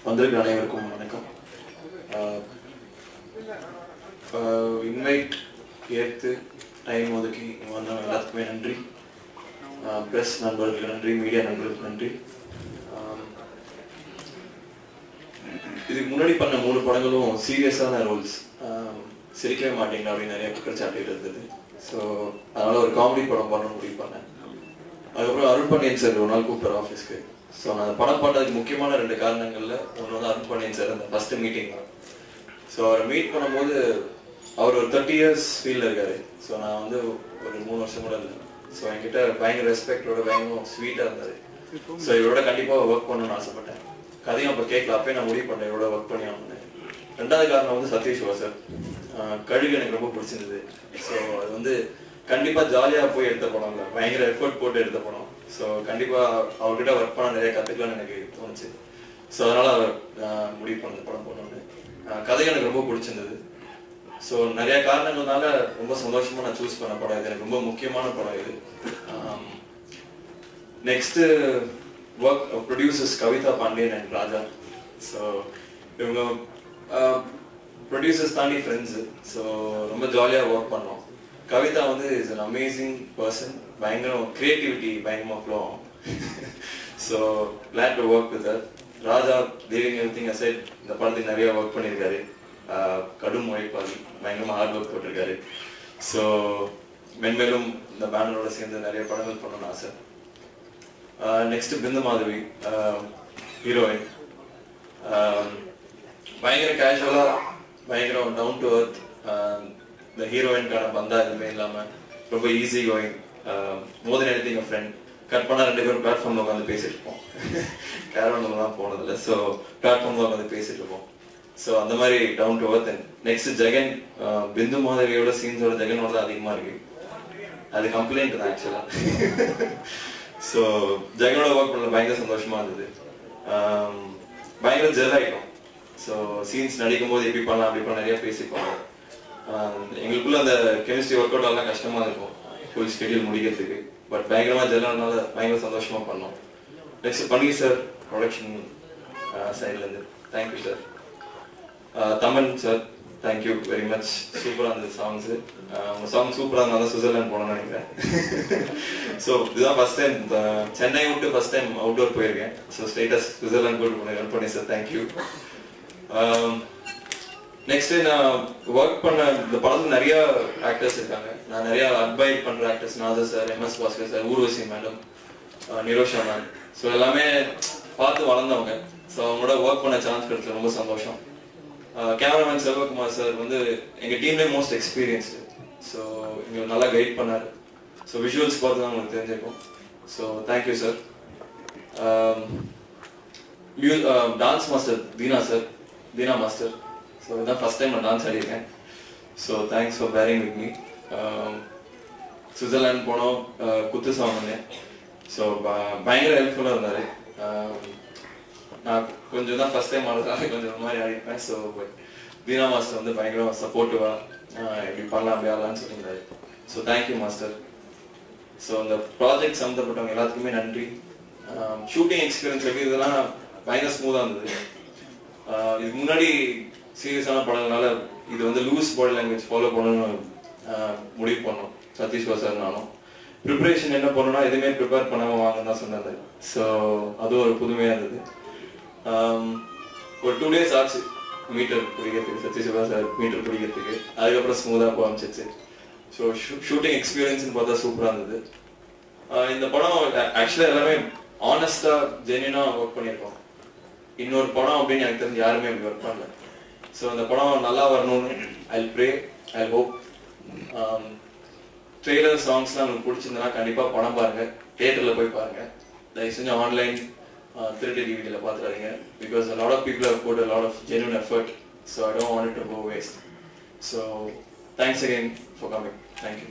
வந்திருக்கிற அனைவருக்கும் வணக்கம். இன்வைட் ஏற்று டைம் ஒதுக்கி வந்த எல்லாத்துக்குமே நன்றி. ப்ரெஸ் நண்பர்களுக்கு நன்றி, மீடியா நண்பர்களுக்கு நன்றி. இதுக்கு முன்னாடி பண்ண 3 படங்களும் சீரியஸான ரோல்ஸ், சிரிக்கவே மாட்டேங்க அப்படின்னு நிறைய குற்றச்சாட்டு இருந்தது. ஸோ அதனால் ஒரு காமெடி படம் பண்ணணும்னு முடிவு பண்ணேன். அதுக்கப்புறம் அருண் பாண்டியன் சார் ஒரு நாள் கூப்பிட்டார் ஆஃபீஸ்க்கு. ஸோ நான் அந்த படம் பண்ணதுக்கு முக்கியமான 2 காரணங்களில் ஒன்று வந்து அருண் பாண்டியன் சார் அந்த ஃபஸ்ட்டு மீட்டிங் தான். ஸோ அவரை மீட் பண்ணும்போது அவர் ஒரு 30 years ஃபீல்டில் இருக்காரு. ஸோ நான் வந்து ஒரு 3 வருஷம் கூட இல்லை. ஸோ என்கிட்ட பயங்கர ரெஸ்பெக்டோட பயங்கர ஸ்வீட்டாக இருந்தார். ஸோ இவரோட கண்டிப்பாக ஒர்க் பண்ணணும்னு ஆசைப்பட்டேன். கதையும் அப்போ கேட்கல, அப்பயே நான் முடிவு பண்ணேன் இவரோட ஒர்க் பண்ணி ஆகணும்னு. 2வது காரணம் வந்து சதீஷ்வா சார். கழுகு எனக்கு ரொம்ப பிடிச்சிருந்தது. ஸோ அது வந்து கண்டிப்பாக ஜாலியாக போய் எடுத்த படம் இல்லை, பயங்கர எஃபர்ட் போட்டு எடுத்த படம். ஸோ கண்டிப்பாக அவர்கிட்ட ஒர்க் பண்ண நிறைய கற்றுக்கலாம்னு எனக்கு தோணுச்சு. ஸோ அதனால் அவர் முடிவு பண்ண படம் பண்ணணும்னு. கதை எனக்கு ரொம்ப பிடிச்சிருந்தது. ஸோ நிறைய காரணங்கள்னால ரொம்ப சந்தோஷமாக நான் சூஸ் பண்ண படம் இது. எனக்கு ரொம்ப முக்கியமான படம் இது. Next work producers Kavitha Pandian and Raja. So இவங்க ப்ரொடியூசர்ஸ் தாண்டி ஃப்ரெண்ட்ஸு. ஸோ ரொம்ப ஜாலியாக ஒர்க் பண்ணோம். கவிதா வந்து இஸ் அன் அமேசிங் பர்சன். பயங்கரம் கிரியேட்டிவிட்டி பயங்கரமாக ஃப்ளோ ஆகும். So glad to work with her. Raja living everything aside இந்த படத்துக்கு நிறைய ஒர்க் பண்ணியிருக்காரு. கடும் உழைப்பாளி, பயங்கரமாக ஹார்ட் ஒர்க் போட்டிருக்காரு. ஸோ மென்மேலும் இந்த பேனரோட சேர்ந்து நிறைய படங்கள் பண்ணணும்னு ஆசை. Next Bindu Madhavi heroine. பயங்கர கேஷுவலாக பயங்கரம் டவுன் டு அர்த். இந்த ஹீரோயின்கான பந்தா எதுவுமே இல்லாமல் ரொம்ப ஈஸி கோயிங். மோர் தென் எனிதிங் எ ஃப்ரெண்ட். கட் பண்ணால் 2 பேரும் பிளாட்ஃபார்மில் உட்காந்து பேசிட்டு இருப்போம். கேரவனில் தான் போனதில்லை. ஸோ பிளாட்ஃபார்மில் உட்காந்து பேசிட்டு இருப்போம். ஸோ அந்த மாதிரி down to earth. Next Jagan. Bindu மாதவியோட சீன்ஸோட ஜெகனோட தான் அதிகமாக இருக்கு. அது கம்ப்ளைண்ட் தான் ஆக்சுவலாக. ஸோ ஜெகனோட ஒர்க் பண்ண பயங்கர சந்தோஷமா இருந்தது. பயங்கர ஜெல் ஆகிட்டோம். ஸோ சீன்ஸ் நடிக்கும் போது எப்படி பண்ணலாம் அப்படி பண்ண நிறைய பேசிப்போம். எங்களுக்குள்ள அந்த கெமிஸ்ட்ரி ஒர்க் அவுட் எல்லாம் கஷ்டமா இருக்கும் ஃபுல் ஸ்கெடியூல் முடிக்கிறதுக்கு. பட் பயங்கரமா ஜெல்லானால பயங்கர சந்தோஷமா பண்ணோம். நெக்ஸ்ட் பன்னீர் சார் ப்ரொடக்ஷன் சைட்லேருந்து thank you sir. Thaman sir thank you very much. சூப்பராக இருந்தது சாங்ஸு. உங்கள் சாங் சூப்பராக இருந்தாலும் சுவிட்சர்லாந்து போகணும்னு நினைக்கிறேன். ஸோ இதுதான் ஃபர்ஸ்ட் டைம் சென்னை விட்டு ஃபர்ஸ்ட் டைம் அவுட்டோர் போயிருக்கேன். ஸோ ஸ்டேட்டஸ் சுவிட்சர்லாந்து கூட்டு போனேன். ஹெல்ப் பண்ணி சார் தேங்க்யூ. நெக்ஸ்ட் நான் ஒர்க் பண்ண இந்த படத்துல நிறைய ஆக்டர்ஸ் இருக்காங்க. நான் நிறைய அட்வைட் பண்ற actors Nassar sir, MS Bhaskar sir, Urvashi madam, Nirosha ma'am. So எல்லாமே பார்த்து வளர்ந்தவங்க. ஸோ அவங்களோட ஒர்க் பண்ண சான்ஸ் கிடைச்சது ரொம்ப சந்தோஷம். கேமராமேன் செல்வகுமார் சார் வந்து எங்கள் டீம்லேயே மோஸ்ட் எக்ஸ்பீரியன்ஸ்டு. ஸோ எங்களை நல்லா கைட் பண்ணார். ஸோ விஷுவல்ஸ் பார்த்து தான் உங்களுக்கு தெரிஞ்சிருக்கும். So thank you sir. Dance master Dheena sir, Dheena master. So இதுதான் ஃபர்ஸ்ட் டைம் நான் டான்ஸ் ஆடியிருக்கேன். So thanks for bearing with me. Switzerland போனோம், குத்து சாங் வந்தேன். ஸோ பயங்கர ஹெல்ப்ஃபுல்லாக இருந்தார். நான் கொஞ்சம் தான் ஃபர்ஸ்ட் டைம் ஆடுறதால கொஞ்சம் ஒரு மாதிரி ஆடிப்பேன். ஸோ தீனா மாஸ்டர் வந்து பயங்கர சப்போர்ட்டிவாக இப்படி பண்ணலாம் அப்படி ஆடலான்னு சொல்லியிருந்தாரு. So thank you master. ஸோ அந்த ப்ராஜெக்ட் சம்மந்தப்பட்டவங்க எல்லாத்துக்குமே நன்றி. ஷூட்டிங் எக்ஸ்பீரியன்ஸ் எப்படி இதெல்லாம் பயங்கர ஸ்மூத்தாக இருந்தது. இதுக்கு முன்னாடி சீரியஸான படங்களால இது வந்து லூஸ் பாடி லாங்குவேஜ் ஃபாலோ பண்ணணும்னு முடிவு பண்ணோம் சதீஷ்வா சார் நானும். ப்ரிப்பரேஷன் என்ன பண்ணணும்னா எதுவுமே ப்ரிப்பேர் பண்ணாமல் வாங்கன்னு தான் சொன்னார். ஸோ அதுவும் ஒரு புதுமையாக இருந்தது. ஒரு 2 days ஆச்சு மீட்டர் பிடிக்கிறதுக்கு, சதீஷ்வா சார் மீட்டர் பிடிக்கிறதுக்கு. அதுக்கப்புறம் ஸ்மூத்தாக போக ஆரம்பிச்சிச்சு. ஸோ ஷூட்டிங் எக்ஸ்பீரியன்ஸ்னு பார்த்தா சூப்பராக இருந்தது. இந்த படம் ஆக்சுவலாக எல்லாமே ஆனஸ்டாக ஜென்யூனாக ஒர்க் பண்ணியிருக்கோம். இன்னொரு படம் அப்படின்னு எனக்கு தெரிஞ்சு யாருமே அப்படி ஒர்க் பண்ணல. ஸோ அந்த படம் நல்லா வரணும்னு I pray, I hope. Trailer சாங்ஸ்லாம் உங்களுக்கு பிடிச்சிருந்தனா கண்டிப்பாக படம் பாருங்கள், தியேட்டரில் போய் பாருங்கள். தயவு செஞ்சு ஆன்லைன் திருட்டு டிவிடியில் பார்த்துறாதீங்க. Because a lot of people have put a lot of genuine effort. So I don't want it to go waste. So thanks again for coming. Thank you.